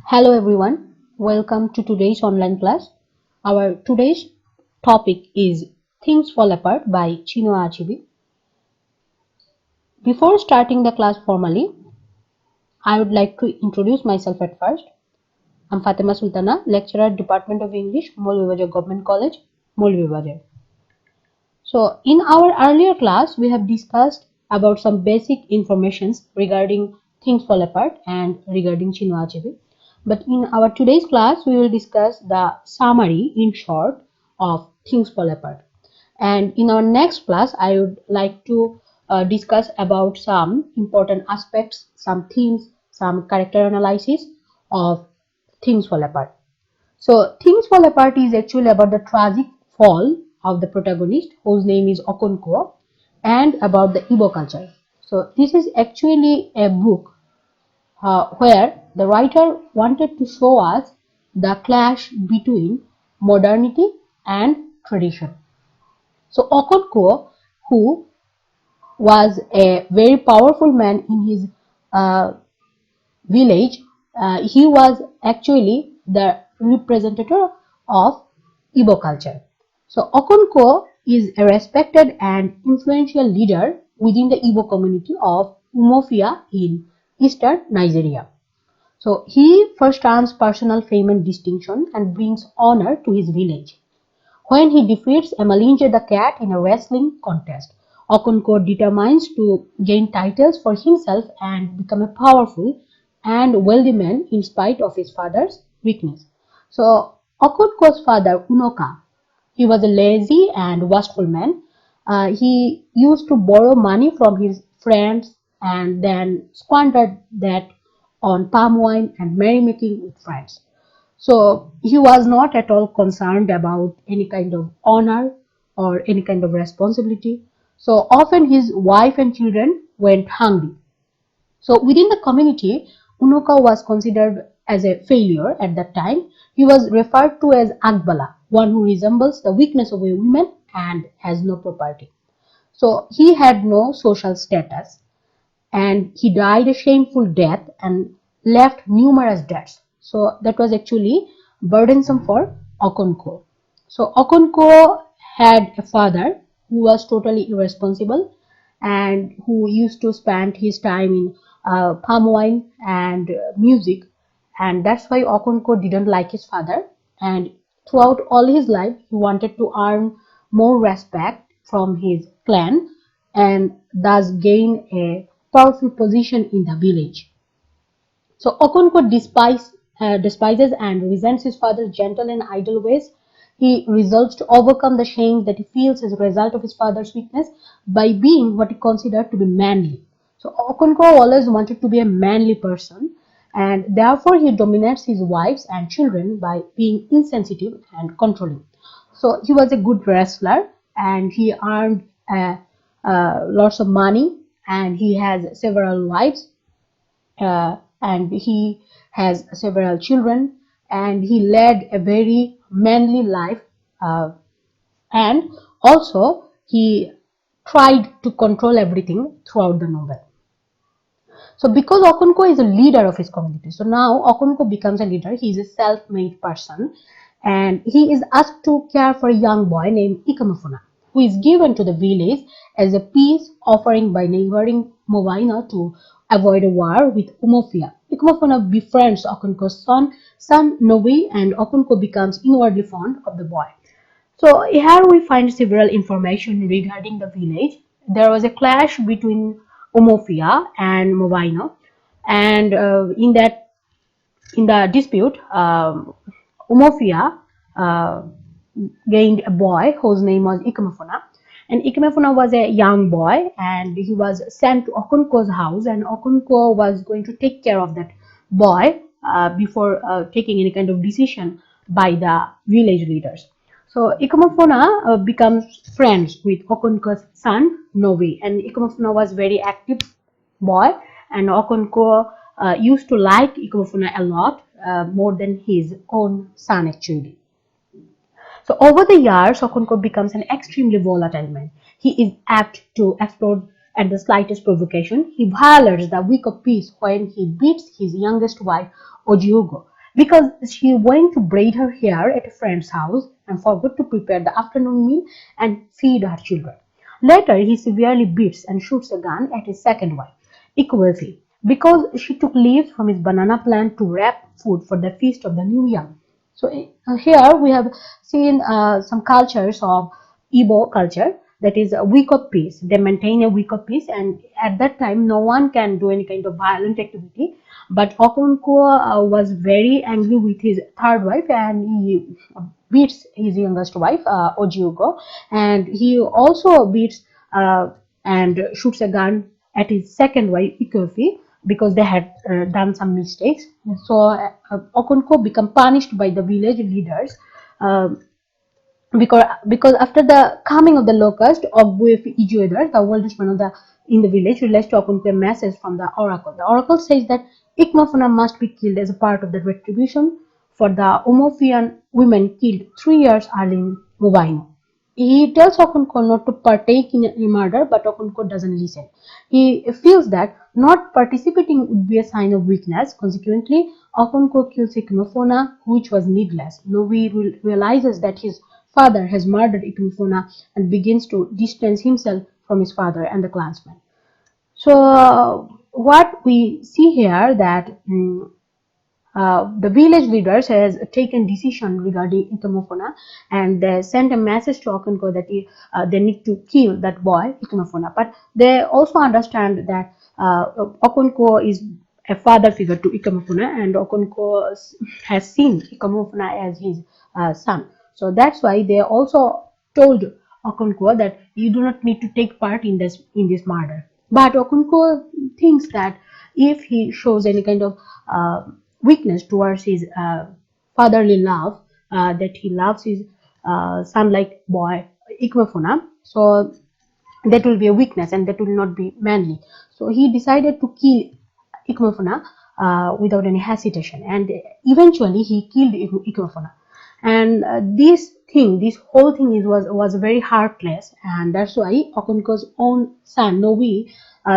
Hello everyone, welcome to today's online class. Our today's topic is Things Fall Apart by Chinua Achebe. Before starting the class formally, I would like to introduce myself at first. I'm Fatima Sultana, lecturer at Department of English, Molvibajar Government College, Molvibajar. So in our earlier class, we have discussed about some basic informations regarding Things Fall Apart and regarding Chinua Achebe. But in our today's class, we will discuss the summary in short of Things Fall Apart. And in our next class, I would like to discuss about some important aspects, some themes, some character analysis of Things Fall Apart. So, Things Fall Apart is actually about the tragic fall of the protagonist, whose name is Okonkwo, and about the Igbo culture. So, this is actually a book where the writer wanted to show us the clash between modernity and tradition. So, Okonkwo, who was a very powerful man in his uh, village, he was actually the representative of Igbo culture. So Okonkwo is a respected and influential leader within the Igbo community of Umofia in eastern Nigeria. So he first earns personal fame and distinction and brings honor to his village. When he defeats Emalinje the cat in a wrestling contest, Okonkwo determines to gain titles for himself and become a powerful and wealthy man in spite of his father's weakness. So Okonkwo's father, Unoka, he was a lazy and wasteful man. He used to borrow money from his friends and then squandered that on palm wine and merrymaking with friends. So he was not at all concerned about any kind of honor or any kind of responsibility. So often his wife and children went hungry. So within the community, Unoka was considered as a failure at that time. He was referred to as Akbala, one who resembles the weakness of a woman and has no property. So he had no social status and he died a shameful death and left numerous debts. So that was actually burdensome for Okonkwo. So Okonkwo had a father who was totally irresponsible and who used to spend his time in palm wine and music, and that's why Okonkwo didn't like his father, and throughout all his life he wanted to earn more respect from his clan and thus gain a powerful position in the village. So Okonkwo despises and resents his father's gentle and idle ways. He resolves to overcome the shame that he feels as a result of his father's weakness by being what he considered to be manly. So Okonkwo always wanted to be a manly person, and therefore he dominates his wives and children by being insensitive and controlling. So he was a good wrestler and he earned lots of money and he has several wives and he has several children and he led a very manly life, uh, and also he tried to control everything throughout the novel. So because Okonkwo is a leader of his community, so now Okonkwo becomes a leader. He is a self-made person and he is asked to care for a young boy named Ikamafuna, who is given to the village as a peace offering by neighboring Movaina to avoid a war with Umofia. Ikamafuna befriends Okonkwo's son Novi, and Okonkwo becomes inwardly fond of the boy. So here we find several information regarding the village. There was a clash between Umofia and Movino, and in the dispute, Umofia uh, gained a boy whose name was Ikamafuna. And Ikamafuna was a young boy and he was sent to Okonkwo's house, and Okonkwo was going to take care of that boy before taking any kind of decision by the village leaders. So Ikamafuna becomes friends with Okonkwo's son Novi, and Ikamafuna was very active boy, and Okonkwo used to like Ikamafuna a lot, more than his own son actually. So over the years, Okonkwo becomes an extremely volatile man. He is apt to explode at the slightest provocation. He violates the week of peace when he beats his youngest wife, Ojiugo. because she went to braid her hair at a friend's house and forgot to prepare the afternoon meal and feed her children. Later, he severely beats and shoots a gun at his second wife, Ikuwefi, because she took leaves from his banana plant to wrap food for the feast of the new year. So here we have seen some cultures of Igbo culture, that is a week of peace. They maintain a week of peace, and at that time, no one can do any kind of violent activity. But Okonkwo was very angry with his third wife, and he beats his youngest wife, Ojiugo, and he also beats and shoots a gun at his second wife, Ikofi, because they had done some mistakes. So Okonkwo become punished by the village leaders. um because after the coming of the locust, Ogbuefi Ijuedar, the oldest man of the in the village, relates to Okonkwo a message from the oracle. The oracle says that Ikmafuna must be killed as a part of the retribution for the Umofian women killed 3 years early in Mubaino. He tells Okonkwo not to partake in a murder, but Okonkwo doesn't listen. He feels that not participating would be a sign of weakness. Consequently, Okonkwo kills Ikmafuna, which was needless. Novi realizes that his father has murdered Ikmafuna and begins to distance himself from his father and the clansmen. So, what we see here that the village leaders has taken decision regarding Ikamofona, and they sent a message to Okonko that they need to kill that boy Ikamofona. But they also understand that Okonko is a father figure to Ikamofuna, and Okonko has seen Ikamofuna as his son. So that's why they also told Okonko that you do not need to take part in this murder. But Okonko thinks that if he shows any kind of weakness towards his fatherly love, that he loves his son like boy Ikmefuna, so that will be a weakness and that will not be manly. So he decided to kill Ikmefuna without any hesitation, and eventually he killed Ikmefuna. And this whole thing was very heartless, and that's why Okonko's own son Novi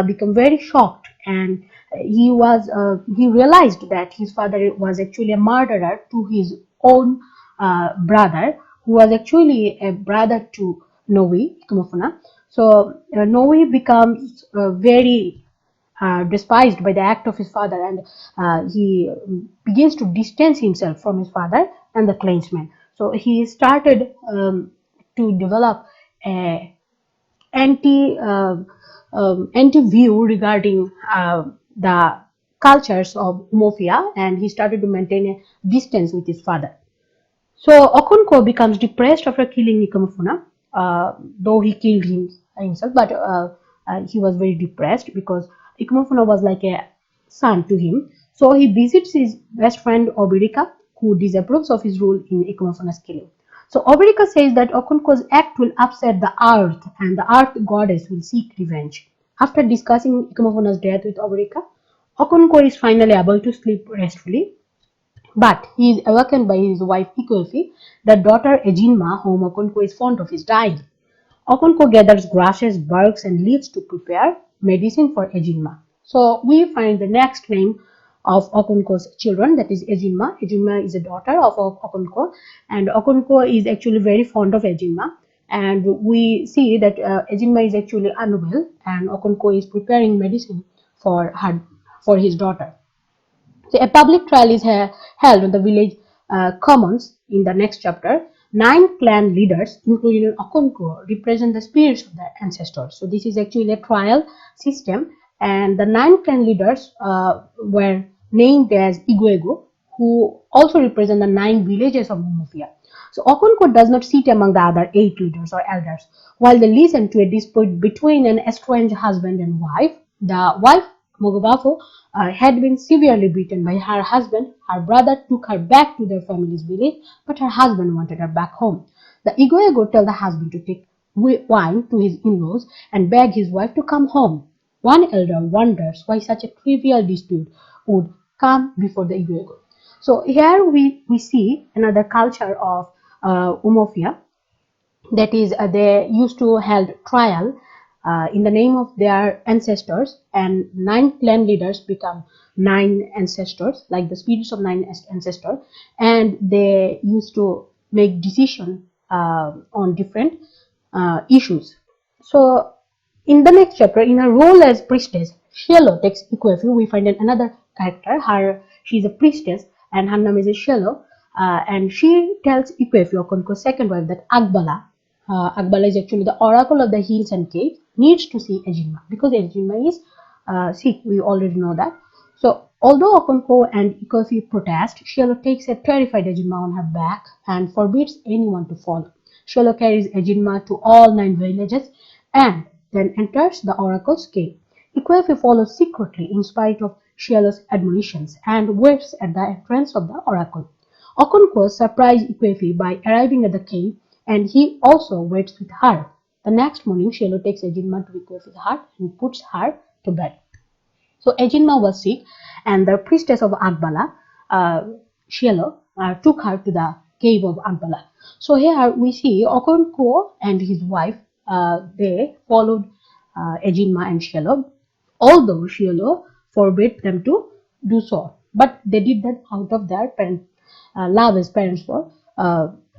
became very shocked, and he realized that his father was actually a murderer to his own brother, who was actually a brother to Novi Ikmefuna. So Noe becomes very despised by the act of his father, and he begins to distance himself from his father and the clansmen. So he started to develop a anti view regarding the cultures of Umofia, and he started to maintain a distance with his father. So Okonko becomes depressed after killing Ikamafuna, though he killed himself, but he was very depressed because Ikamafuna was like a son to him. So he visits his best friend Obirika, who disapproves of his role in Ikamafuna's killing. So Obirika says that Okonko's act will upset the earth and the earth goddess will seek revenge. After discussing Ikamafuna's death with Obirika, Okonko is finally able to sleep restfully, but he is awakened by his wife Ikofi, the daughter Ejinma, whom Okonko is fond of, is dying. Okonko gathers grasses, barks, and leaves to prepare medicine for Ejinma. So we find the next name of Okonko's children, that is Ejinma. Ejinma is a daughter of Okonko, and Okonko is actually very fond of Ejinma. And we see that Ejinma is actually unwell, and Okonko is preparing medicine for his daughter. So a public trial is held on the village commons in the next chapter. 9 clan leaders, including Okonko, represent the spirits of their ancestors. So this is actually a trial system, and the 9 clan leaders were named as Igwego, who also represent the 9 villages of Mumufia. So Okonko does not sit among the other 8 leaders or elders. While they listen to a dispute between an estranged husband and wife, the wife Mogobafo had been severely beaten by her husband. Her brother took her back to their family's village, but her husband wanted her back home. The Igwego tell the husband to take wine to his in-laws and beg his wife to come home. One elder wonders why such a trivial dispute would come before the Igwego. So here we see another culture of Umofia, that is they used to held trial in the name of their ancestors, and 9 clan leaders become nine ancestors, like the spirits of nine ancestors, and they used to make decision on different issues. So in the next chapter, in her role as priestess, Shiloh takes Ikwefu. We find another character. She's a priestess, and her name is Shiloh. And she tells Ikwefu, Okonko's second wife, that Agbala is actually the oracle of the hills and caves, needs to see Ejima because Ejima is sick. We already know that. So although Okonko and Ikwefu protest, Shiloh takes a terrified Ejima on her back and forbids anyone to follow. Shiloh carries Ejima to all nine villages and then enters the oracle's cave. Ikwefu follows secretly in spite of Shieloh's admonitions and waits at the entrance of the oracle. Okonkwo surprises Ikwefi by arriving at the cave, and he also waits with her. The next morning, Shieloh takes Ejima to Ikwefi's hut and puts her to bed. So Ejima was sick, and the priestess of Agbala, Shieloh, took her to the cave of Agbala. So here we see Okonkwo and his wife, they followed Ejima and Shieloh, although Shieloh forbade them to do so. But they did that out of their love as parents for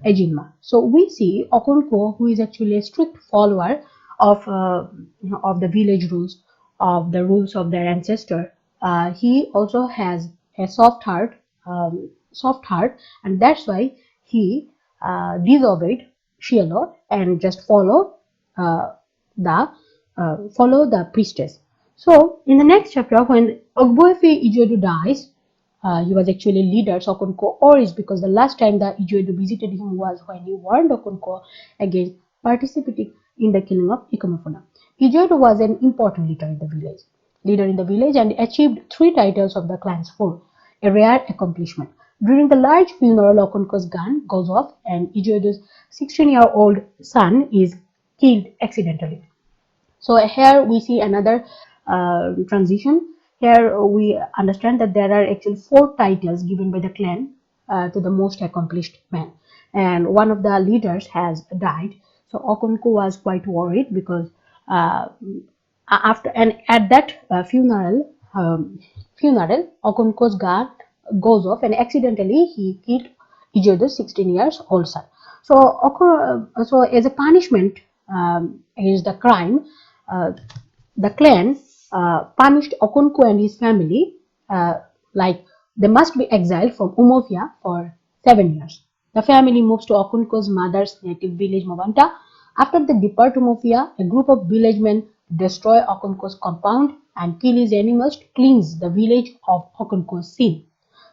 Ejima. So we see Okonkwo, who is actually a strict follower of the village rules, of the rules of their ancestor. He also has a soft heart, and that's why he disobeyed Shiloh and just uh, the follow the priestess. So in the next chapter, when Ogbuefi Ijedu dies, he was actually leader Okonkwo, or is because the last time that Ijedu visited him was when he warned Okonkwo against participating in the killing of Ikomofuna. Ijedu was an important leader in the village and achieved 3 titles of the clan's 4, a rare accomplishment. During the large funeral, Okonkwo's gun goes off and Ijedu's 16-year-old son is killed accidentally. So here we see another transition. Here we understand that there are actually 4 titles given by the clan to the most accomplished man, and one of the leaders has died. So Okonko was quite worried because after and at that funeral, Okonko's gun goes off and accidentally he killed Ijeo's 16 years old son. So, so as a punishment against the crime, uh, the clan punished Okonkwo and his family, like they must be exiled from Umofia for 7 years. The family moves to Okonkwo's mother's native village, Mavanta. After they depart Umofia, a group of villagemen destroy Okonkwo's compound and kill his animals to cleanse the village of Okonkwo's sin.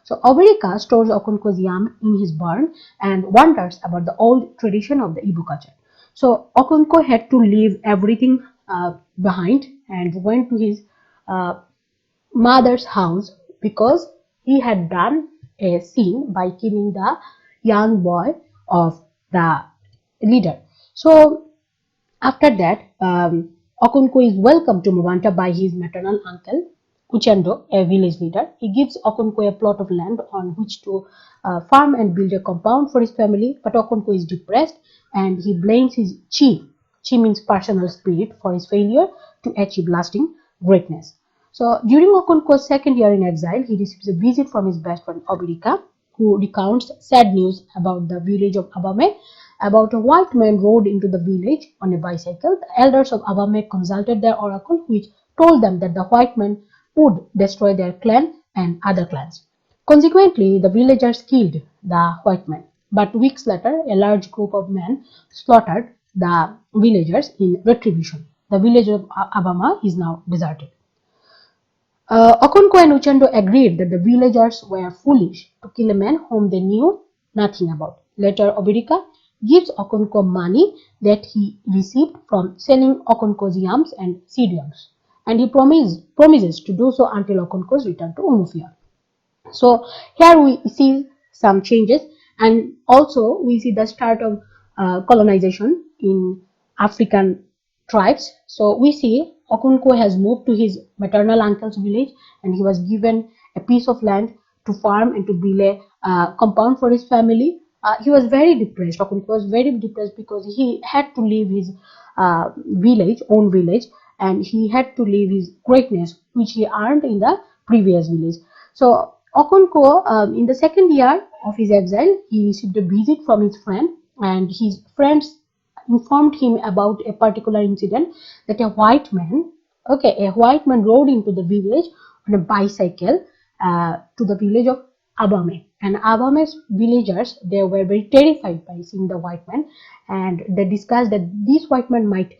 So Oberika stores Okonkwo's yam in his barn and wonders about the old tradition of the Igbo culture. So Okonkwo had to leave everything behind and went to his uh, mother's house because he had done a sin by killing the young boy of the leader. So after that, Okonkwo is welcomed to Muvanta by his maternal uncle, Uchendo, a village leader. He gives Okonkwo a plot of land on which to farm and build a compound for his family, but Okonkwo is depressed and he blames his chi means personal spirit, for his failure to achieve lasting greatness. So during Okonkwo's second year in exile, he receives a visit from his best friend Obirika, who recounts sad news about the village of Abame. About a white man rode into the village on a bicycle. The elders of Abame consulted their oracle, which told them that the white man would destroy their clan and other clans. Consequently, the villagers killed the white man. But weeks later, a large group of men slaughtered the villagers in retribution. The village of Abama is now deserted. Okonkwo and Uchendo agreed that the villagers were foolish to kill a man whom they knew nothing about. Later, Obirika gives Okonkwo money that he received from selling Okonkwo's yams and seed yams, and he promises to do so until Okonkwo's return to Umufia. So here we see some changes, and also we see the start of colonization in African tribes. So we see Okonkwo has moved to his maternal uncle's village and he was given a piece of land to farm and to build a compound for his family. He was very depressed. Okonkwo was very depressed because he had to leave his own village, and he had to leave his greatness, which he earned in the previous village. So Okonkwo, in the second year of his exile, he received a visit from his friend, and his friends informed him about a particular incident that a white man rode into the village on a bicycle to the village of Abame. And Abame's villagers, they were very terrified by seeing the white man, and they discussed that this white man might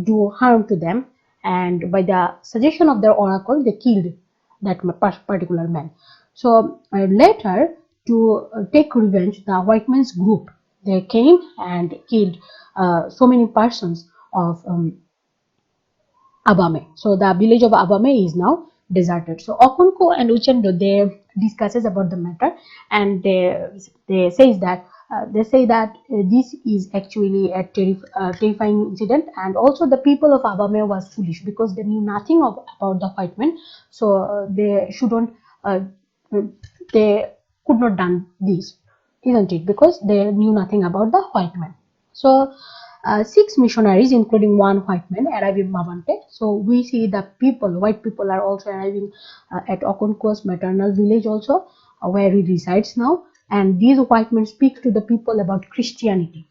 do harm to them. And by the suggestion of their oracle, they killed that particular man. So later, to take revenge, the white man's group, they came and killed so many persons of Abame. So the village of Abame is now deserted. So Okonko and Uchendo, they discusses about the matter, and they say that this is actually a terrifying incident, and also the people of Abame was foolish because they knew nothing about the white men. So they shouldn't uh, they could not done this, isn't it? Because they knew nothing about the white man. So, six missionaries, including one white man, arrive in Mabante. So, we see the white people are also arriving at Okonkwo's maternal village also, where he resides now. And these white men speak to the people about Christianity.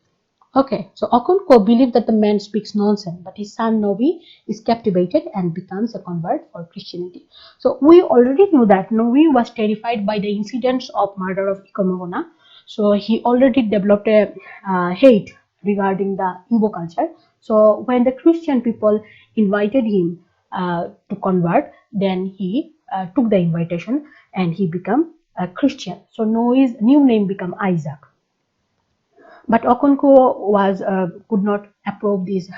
Okay, so Okonkwo believed that the man speaks nonsense, but his son Novi is captivated and becomes a convert for Christianity. So we already knew that Novi was terrified by the incidents of murder of Ikomogona. So he already developed a hate regarding the Igbo culture. So when the Christian people invited him to convert, then he took the invitation and he became a Christian. So Novi's new name became Isaac. But Okonkwo was could not approve this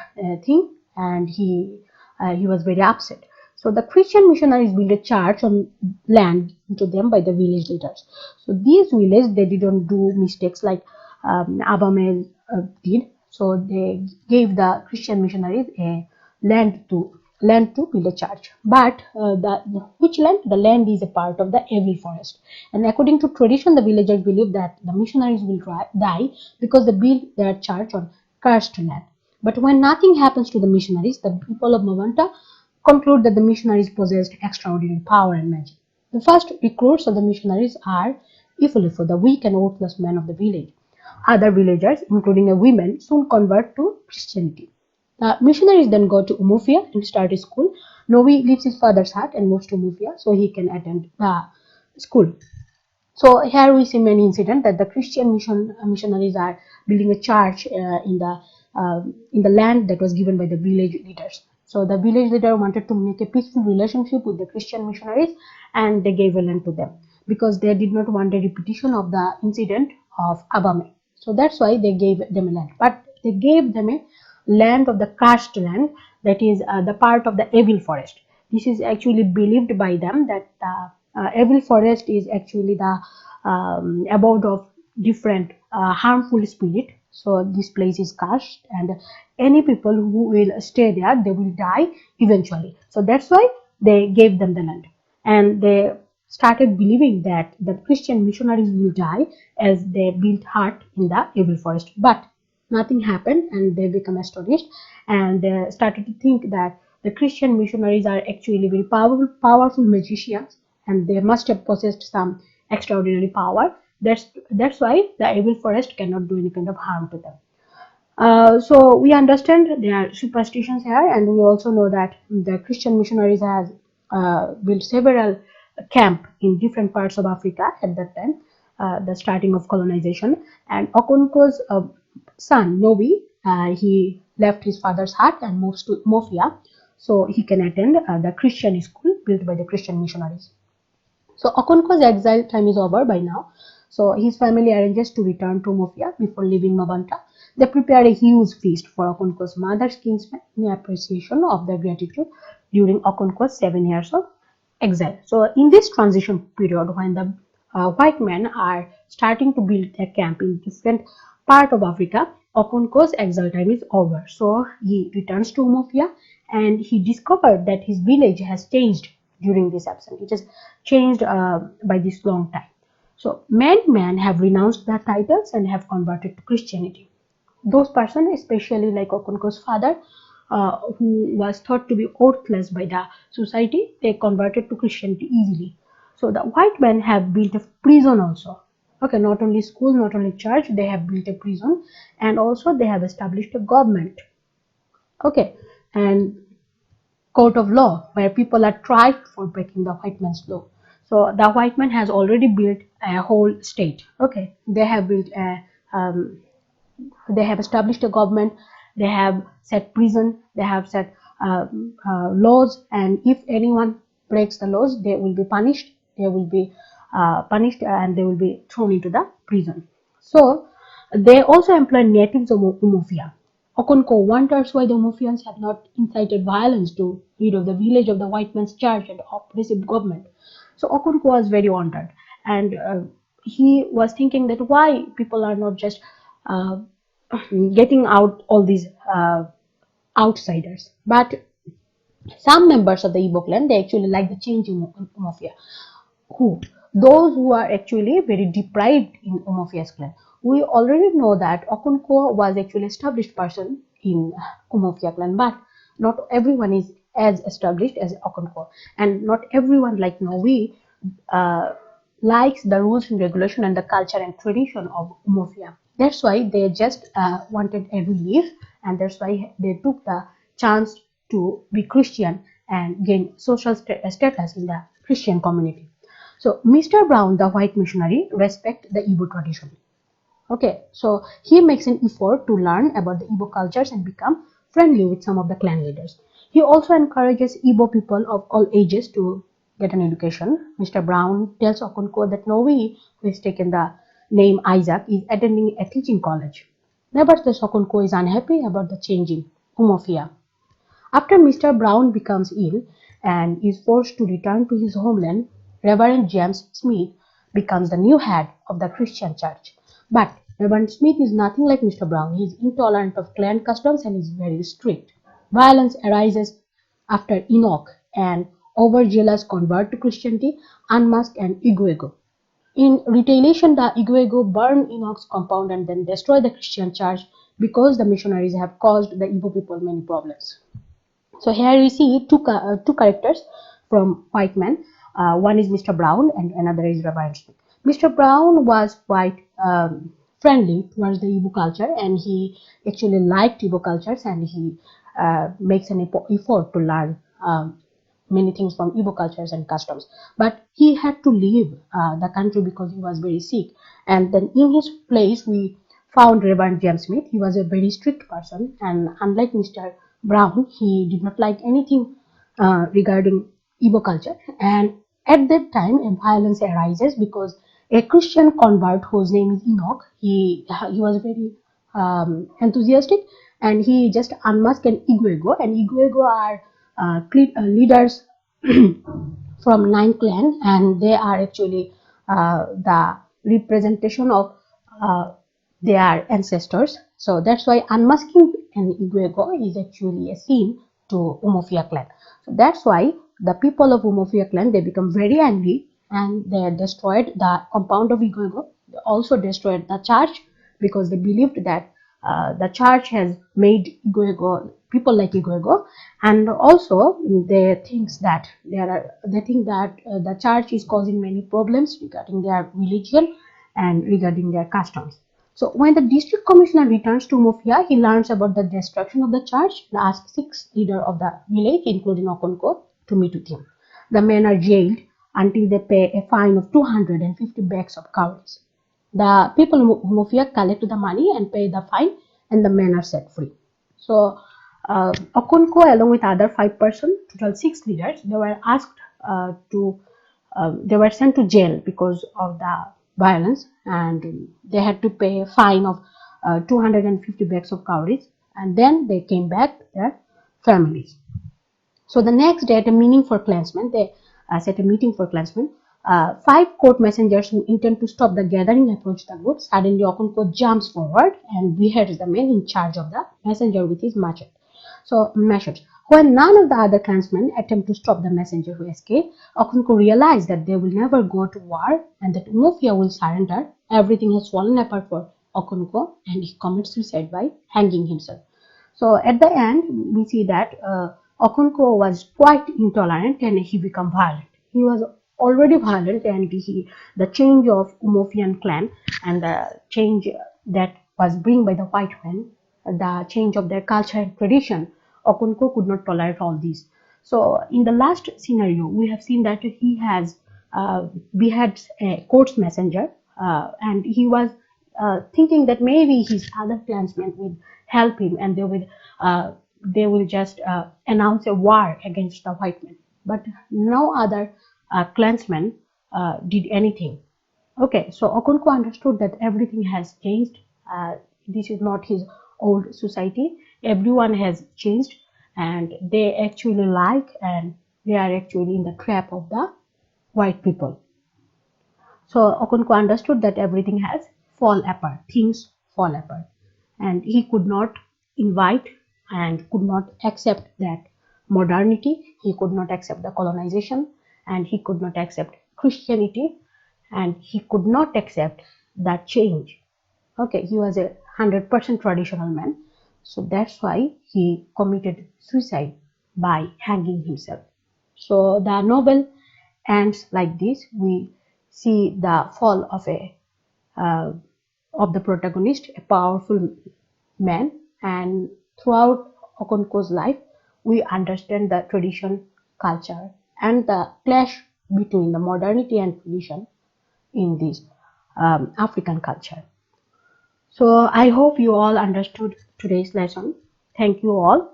thing, and he was very upset. So the Christian missionaries built a church on land to them by the village leaders. So these villages, they didn't do mistakes like Abame did. So they gave the Christian missionaries a land to build a church. But which land? The land is a part of the evil forest. And according to tradition, the villagers believe that the missionaries will die because they built their church on cursed land. But when nothing happens to the missionaries, the people of Mavanta conclude that the missionaries possessed extraordinary power and magic. The first recruits of the missionaries are Ifulifo, the weak and worthless men of the village. Other villagers, including a woman, soon convert to Christianity. The missionaries then go to Umufia and start a school. Novi leaves his father's hut and moves to Umufia so he can attend the school. So here we see many incidents that the Christian missionaries are building a church in the land that was given by the village leaders. So the village leader wanted to make a peaceful relationship with the Christian missionaries, and they gave a land to them because they did not want a repetition of the incident of Abame. So that's why they gave them a land. But they gave them a land of the cursed land, that is the part of the evil forest. This is actually believed by them that the evil forest is actually the abode of different harmful spirit. So this place is cursed, and any people who will stay there, they will die eventually. So that's why they gave them the land, and they started believing that the Christian missionaries will die as they built hut in the evil forest. But nothing happened, and they become astonished, and they started to think that the Christian missionaries are actually very powerful magicians, and they must have possessed some extraordinary power. That's why the evil forest cannot do any kind of harm to them. So we understand there are superstitions here, and we also know that the Christian missionaries has built several camp in different parts of Africa at that time, the starting of colonization. And Okonkwo's son Novi, he left his father's hut and moves to Mofia, so he can attend the Christian school built by the Christian missionaries. So Okonkwo's exile time is over by now. So his family arranges to return to Mofia before leaving Mabanta. They prepare a huge feast for Okonkwo's mother's kinsmen in appreciation of their gratitude during Okonkwo's 7 years of exile. So in this transition period, when the white men are starting to build a camp in different part of Africa, Okonkwo's exile time is over. So he returns to Mofia, and he discovered that his village has changed during this absence. It has changed by this long time. So many men have renounced their titles and have converted to Christianity. Those persons, especially like Okonkwo's father, who was thought to be worthless by the society, they converted to Christianity easily. So the white men have built a prison also. Okay, not only school, not only church, they have built a prison, and also they have established a government. Okay, and court of law where people are tried for breaking the white man's law. So the white man has already built a whole state. Okay, they have built a they have established a government, they have set prison, they have set laws, and if anyone breaks the laws, they will be punished. They will be punished and they will be thrown into the prison. So they also employ natives of Umofia. Okonko wonders why the Umofians have not incited violence to rid of the village of the white man's charge and oppressive government. So Okonko was very wondered, and he was thinking that why people are not just uh, getting out all these outsiders. But some members of the Igbo clan, they actually like the change in Umofia. Who? Those who are actually very deprived in Umofia's clan. We already know that Okonko was actually established person in Umofia clan, but not everyone is as established as Okonko, and not everyone like Novi uh, likes the rules and regulation and the culture and tradition of Umofia. That's why they just wanted a relief, and that's why they took the chance to be Christian and gain social status in the Christian community. So Mr. Brown, the white missionary, respect the Igbo tradition. Okay, so he makes an effort to learn about the Igbo cultures and become friendly with some of the clan leaders. He also encourages Igbo people of all ages to get an education. Mr. Brown tells Okonko that Novi, who has taken the name Isaac, is attending a teaching college. Nevertheless, Okonko is unhappy about the change in Umofia. After Mr. Brown becomes ill and is forced to return to his homeland, Reverend James Smith becomes the new head of the Christian church. But Reverend Smith is nothing like Mr. Brown. He is intolerant of clan customs and is very strict. Violence arises after Enoch, an overzealous convert to Christianity, unmasked an Igwego. In retaliation, the Igwego burn Enoch's compound and then destroy the Christian church because the missionaries have caused the Igbo people many problems. So here we see two characters from white man. One is Mr. Brown and another is Reverend Smith. Mr. Brown was quite friendly towards the Igbo culture, and he actually liked Igbo cultures, and he makes an effort to learn many things from Igbo cultures and customs. But he had to leave the country because he was very sick. And then in his place, we found Reverend James Smith. He was a very strict person, and unlike Mr. Brown, he did not like anything regarding Igbo culture. And at that time, a violence arises because a Christian convert whose name is Enoch, he was very enthusiastic, and he just unmasked an Igwego, and Igwego are leaders from Nine clan, and they are actually the representation of their ancestors. So that's why unmasking an Igwego is actually a sin to Umofia clan. So that's why the people of Umofia clan, they become very angry and they destroyed the compound of Igwego. They also destroyed the church because they believed that the church has made Igwego people like Igwego, and also they think that the church is causing many problems regarding their religion and regarding their customs. So when the district commissioner returns to Mufia, he learns about the destruction of the church and asks six leaders of the village, including Okonko, to meet with him. The men are jailed until they pay a fine of 250 bags of cowries. The people of Mufia collect the money and pay the fine, and the men are set free. So Okonko, along with other 5 persons, total 6 leaders, they were asked they were sent to jail because of the violence, and they had to pay a fine of 250 bags of cowries, and then they came back to their families. So the next day, at a meeting for clansmen, they set a meeting for clansmen. 5 court messengers who intend to stop the gathering approach the group. Suddenly, Okonko jumps forward and beheads the man in charge of the messenger with his machete. So, message. When none of the other clansmen attempt to stop the messenger who escaped, Okonko realized that they will never go to war and that Umofia will surrender. Everything has fallen apart for Okonko, and he commits suicide by hanging himself. So at the end, we see that Okonkwo was quite intolerant and he became violent. He was already violent, and the change of Umofian clan and the change that was bring by the white men, the change of their culture and tradition, Okonkwo could not tolerate all this. So in the last scenario, we have seen that he has beheaded a court's messenger, and he was thinking that maybe his other clansmen would help him, and they will just announce a war against the white men. But no other clansmen did anything. Okay, so Okonkwo understood that everything has changed. This is not his old society. Everyone has changed, and they actually like, and they are actually in the trap of the white people. So Okonkwo understood that everything has fall apart, things fall apart, and he could not invite and could not accept that modernity. He could not accept the colonization, and he could not accept Christianity, and he could not accept that change. Okay, he was 100% traditional man, so that's why he committed suicide by hanging himself. So the novel ends like this. We see the fall uh, of the protagonist, a powerful man, and throughout Okonkwo's life, we understand the tradition, culture, and the clash between the modernity and tradition in this African culture. So I hope you all understood today's lesson. Thank you all.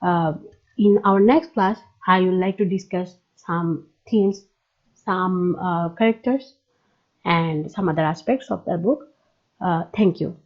Uh, in our next class, I would like to discuss some themes, some characters, and some other aspects of the book. Thank you.